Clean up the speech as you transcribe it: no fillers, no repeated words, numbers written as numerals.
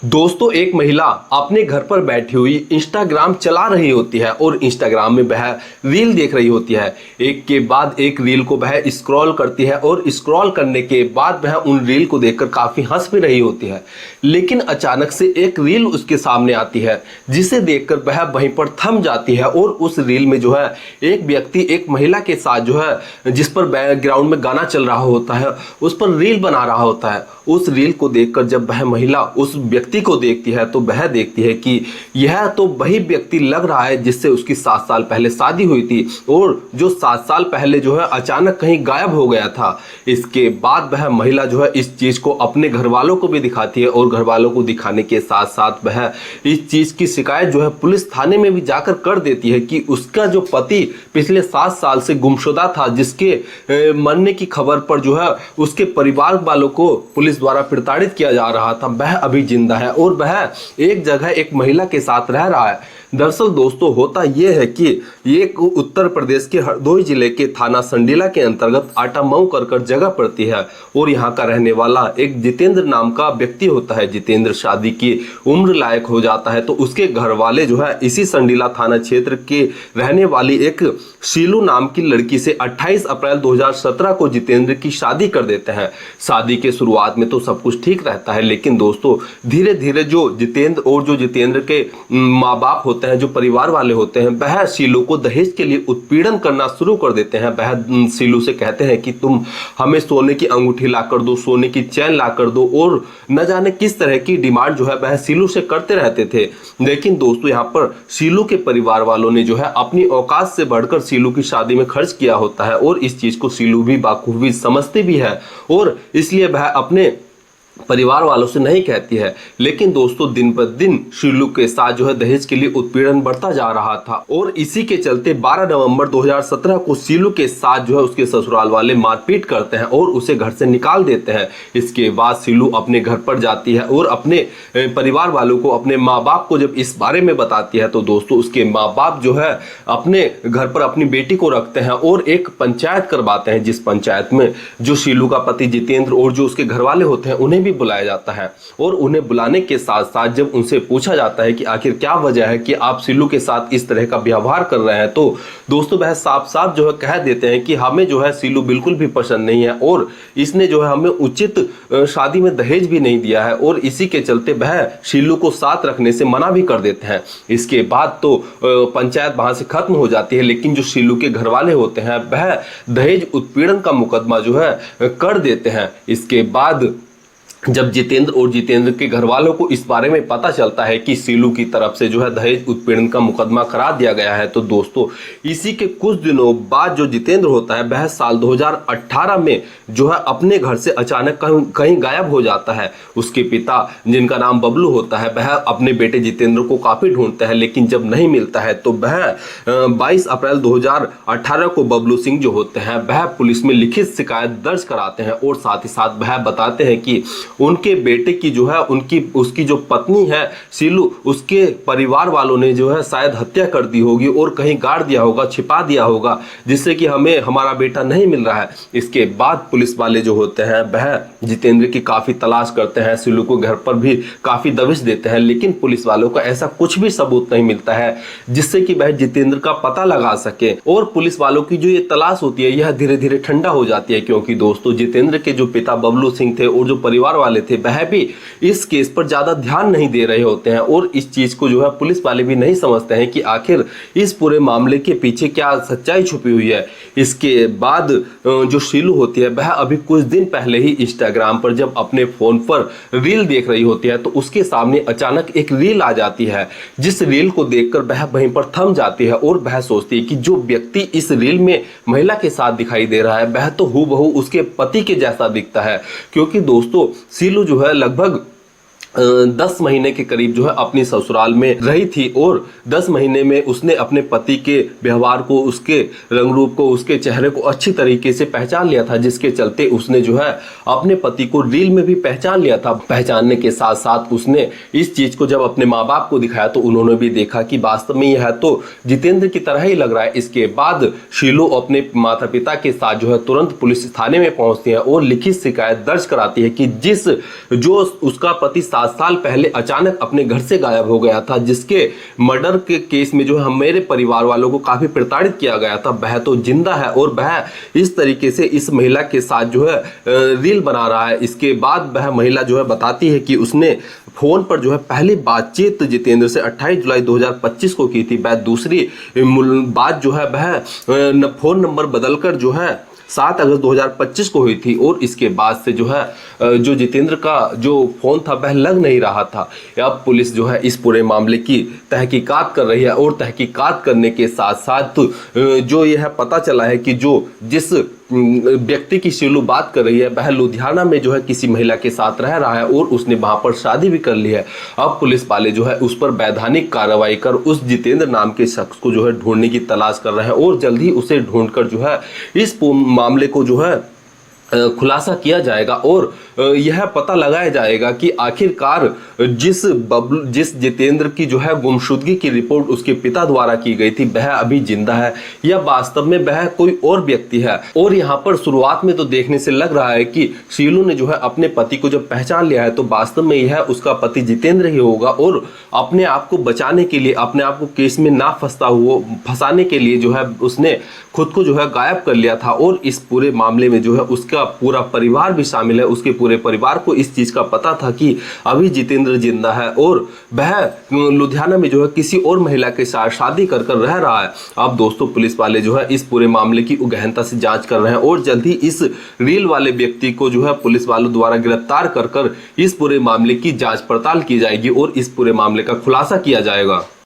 दोस्तों, एक महिला अपने घर पर बैठी हुई इंस्टाग्राम चला रही होती है और इंस्टाग्राम में वह रील देख रही होती है। एक के बाद एक रील को वह स्क्रॉल करती है और स्क्रॉल करने के बाद वह उन रील को देखकर काफी हंस भी रही होती है। लेकिन अचानक से एक रील उसके सामने आती है जिसे देखकर वह वहीं पर थम जाती है और उस रील में जो है एक व्यक्ति एक महिला के साथ जो है जिस पर बैकग्राउंड में गाना चल रहा होता है उस पर रील बना रहा होता है। उस रील को देखकर जब वह महिला उस व्यक्ति को देखती है तो वह देखती है कि यह तो वही व्यक्ति लग रहा है जिससे उसकी 7 साल पहले शादी हुई थी और जो 7 साल पहले जो है अचानक कहीं गायब हो गया था। इसके बाद वह महिला जो है इस चीज को अपने घर वालों को भी दिखाती है और घर वालों को दिखाने के साथ साथ वह इस चीज की शिकायत जो है पुलिस थाने में भी जाकर कर देती है कि उसका जो पति पिछले 7 साल से गुमशुदा था, जिसके मरने की खबर पर जो है उसके परिवार वालों को पुलिस द्वारा प्रताड़ित किया जा रहा था, वह अभी जिंदा है और वह एक जगह एक महिला के साथ रह रहा है। दरअसल दोस्तों, होता यह है कि एक उत्तर प्रदेश के हरदोई जिले के थाना संडीला के अंतर्गत आटामऊ कर जगह पड़ती है और यहाँ का रहने वाला एक जितेंद्र नाम का व्यक्ति होता है। जितेंद्र शादी की उम्र लायक हो जाता है तो उसके घर वाले जो है इसी संडीला थाना क्षेत्र के रहने वाली एक शीलू नाम की लड़की से 28 अप्रैल 2017 को जितेंद्र की शादी कर देते हैं। शादी के शुरुआत में तो सब कुछ ठीक रहता है, लेकिन दोस्तों धीरे धीरे जो जितेंद्र के माँ बाप होते हैं, जो परिवार वाले होते हैं, वह शीलू को दहेज के लिए उत्पीड़न करना शुरू कर देते हैं। वह शीलू से कहते हैं कि तुम हमें सोने की अंगूठी ला कर दो, सोने की चैन ला कर दो और न जाने किस तरह की डिमांड जो है वह शीलू से करते रहते थे। लेकिन दोस्तों यहाँ पर शीलू के परिवार वालों ने जो है अपनी औकात से बढ़कर शीलू की शादी में खर्च किया होता है और इस चीज को शीलू भी बाखूबी समझती भी है और इसलिए वह अपने परिवार वालों से नहीं कहती है। लेकिन दोस्तों दिन पर दिन शीलू के साथ जो है दहेज के लिए उत्पीड़न बढ़ता जा रहा था और इसी के चलते 12 नवंबर 2017 को शीलू के साथ जो है उसके ससुराल वाले मारपीट करते हैं और उसे घर से निकाल देते हैं। इसके बाद शीलू अपने घर पर जाती है और अपने परिवार वालों को, अपने माँ बाप को जब इस बारे में बताती है तो दोस्तों उसके माँ बाप जो है अपने घर पर अपनी बेटी को रखते हैं और एक पंचायत करवाते हैं, जिस पंचायत में जो शीलू का पति जितेंद्र और जो उसके घर वाले होते हैं उन्हें भी बुलाया जाता है। और उन्हें बुलाने के साथ साथ जब उनसे पूछा जाता है कि आखिर क्या वजह है कि आप शीलू के साथ इस तरह का व्यवहार कर रहे हैं, तो दोस्तों वह साफ साफ जो है कह देते हैं कि हमें जो है शीलू बिल्कुल भी पसंद नहीं है और इसने जो है हमें उचित शादी में दहेज भी नहीं दिया है और इसी के चलते वह शीलू को साथ रखने से मना भी कर देते हैं। इसके बाद तो पंचायत वहां से खत्म हो जाती है, लेकिन जो शीलू के घर वाले होते हैं वह दहेज उत्पीड़न का मुकदमा जो है कर देते हैं। इसके बाद जब जितेंद्र के घर वालों को इस बारे में पता चलता है कि शीलू की तरफ से जो है दहेज उत्पीड़न का मुकदमा करा दिया गया है, तो दोस्तों इसी के कुछ दिनों बाद जो जितेंद्र होता है वह साल 2018 में जो है अपने घर से अचानक कहीं गायब हो जाता है। उसके पिता, जिनका नाम बबलू होता है, वह अपने बेटे जितेंद्र को काफी ढूंढते हैं, लेकिन जब नहीं मिलता है तो वह 22 अप्रैल 2018 को बबलू सिंह जो होते हैं वह पुलिस में लिखित शिकायत दर्ज कराते हैं और साथ ही साथ वह बताते हैं कि उनके बेटे की जो है उसकी जो पत्नी है शीलू, उसके परिवार वालों ने जो है शायद हत्या कर दी होगी और कहीं गाड़ दिया होगा, छिपा दिया होगा, जिससे कि हमें हमारा बेटा नहीं मिल रहा है। इसके बाद पुलिस वाले जो होते हैं वह जितेंद्र की काफी तलाश करते हैं, शीलू को घर पर भी काफी दबिश देते हैं, लेकिन पुलिस वालों को ऐसा कुछ भी सबूत नहीं मिलता है जिससे कि वह जितेंद्र का पता लगा सके। और पुलिस वालों की जो ये तलाश होती है यह धीरे धीरे ठंडा हो जाती है, क्योंकि दोस्तों जितेंद्र के जो पिता बबलू सिंह थे और जो परिवार वाले थे वह भी इस केस पर ज्यादा ध्यान नहीं दे रहे होते हैं और इस चीज को जो है पुलिस वाले भी नहीं समझते हैं कि आखिर इस पूरे मामले के पीछे क्या सच्चाई छुपी हुई है। इसके बाद जो शीलू होती है वह अभी कुछ दिन पहले ही इंस्टाग्राम पर जब अपने फोन पर रील देख रही होती है तो उसके सामने अचानक एक रील आ जाती है, जिस रील को देखकर वह वहीं पर थम जाती है और वह सोचती है कि जो व्यक्ति इस रील में महिला के साथ दिखाई दे रहा है वह तो हूबहू उसके पति के जैसा दिखता है। क्योंकि दोस्तों शीलू जो है लगभग 10 महीने के करीब जो है अपनी ससुराल में रही थी और 10 महीने में उसने अपने पति के व्यवहार को, उसके रंग रूप को, उसके चेहरे को अच्छी तरीके से पहचान लिया था, जिसके चलते उसने जो है अपने पति को रील में भी पहचान लिया था। पहचानने के साथ साथ उसने इस चीज को जब अपने माँ बाप को दिखाया तो उन्होंने भी देखा कि वास्तव में यह तो जितेंद्र की तरह ही लग रहा है। इसके बाद शीलू अपने माता पिता के साथ जो है तुरंत पुलिस थाने में पहुंचती है और लिखित शिकायत दर्ज कराती है कि जो उसका पति 7 साल पहले अचानक अपने घर से गायब हो गया था, जिसके मर्डर के केस में जो है मेरे परिवार वालों को काफी प्रताड़ित किया गया था। वह तो जिंदा है और वह इस तरीके से इस महिला के साथ जो है रील बना रहा है। इसके बाद वह महिला जो है बताती है कि उसने फोन पर जो है पहली बातचीत जितेंद्र से 28 जुलाई 2025 को की थी। वह दूसरी बात जो है वह फोन नंबर बदलकर जो है 7 अगस्त 2025 को हुई थी और इसके बाद से जो है जो जितेंद्र का जो फोन था वह लग नहीं रहा था। अब पुलिस जो है इस पूरे मामले की तहकीकात कर रही है और तहकीकात करने के साथ साथ जो यह पता चला है कि जिस व्यक्ति की शीलू बात कर रही है वह लुधियाना में जो है किसी महिला के साथ रह रहा है और उसने वहां पर शादी भी कर ली है। अब पुलिस वाले जो है उस पर वैधानिक कार्रवाई कर उस जितेंद्र नाम के शख्स को जो है ढूंढने की तलाश कर रहे हैं और जल्द ही उसे ढूंढकर जो है इस मामले को जो है खुलासा किया जाएगा और यह पता लगाया जाएगा कि आखिरकार जिस जितेंद्र की जो है गुमशुदगी की रिपोर्ट उसके पिता द्वारा की गई थी वह अभी जिंदा है या वास्तव में वह कोई और व्यक्ति है। और यहाँ पर शुरुआत में तो देखने से लग रहा है कि शीलू ने जो है अपने पति को जब पहचान लिया है तो वास्तव में यह उसका पति जितेंद्र ही होगा और अपने आप को बचाने के लिए, अपने आप को केस में ना फंसाने के लिए जो है उसने खुद को जो है गायब कर लिया था। और इस पूरे मामले में जो है उसका पूरा परिवार भी शामिल है। उसके पूरे परिवार को इस चीज का पता था कि अभी जितेंद्र जिंदा है और वह लुधियाना में जो है किसी और महिला के साथ शादी कर रह रहा है। अब दोस्तों पुलिस वाले जो है इस पूरे मामले की गहनता से जांच कर रहे हैं और जल्द ही इस रील वाले व्यक्ति को जो है पुलिस वालों द्वारा गिरफ्तार कर इस पूरे मामले की जांच पड़ताल की जाएगी और इस पूरे मामले का खुलासा किया जाएगा।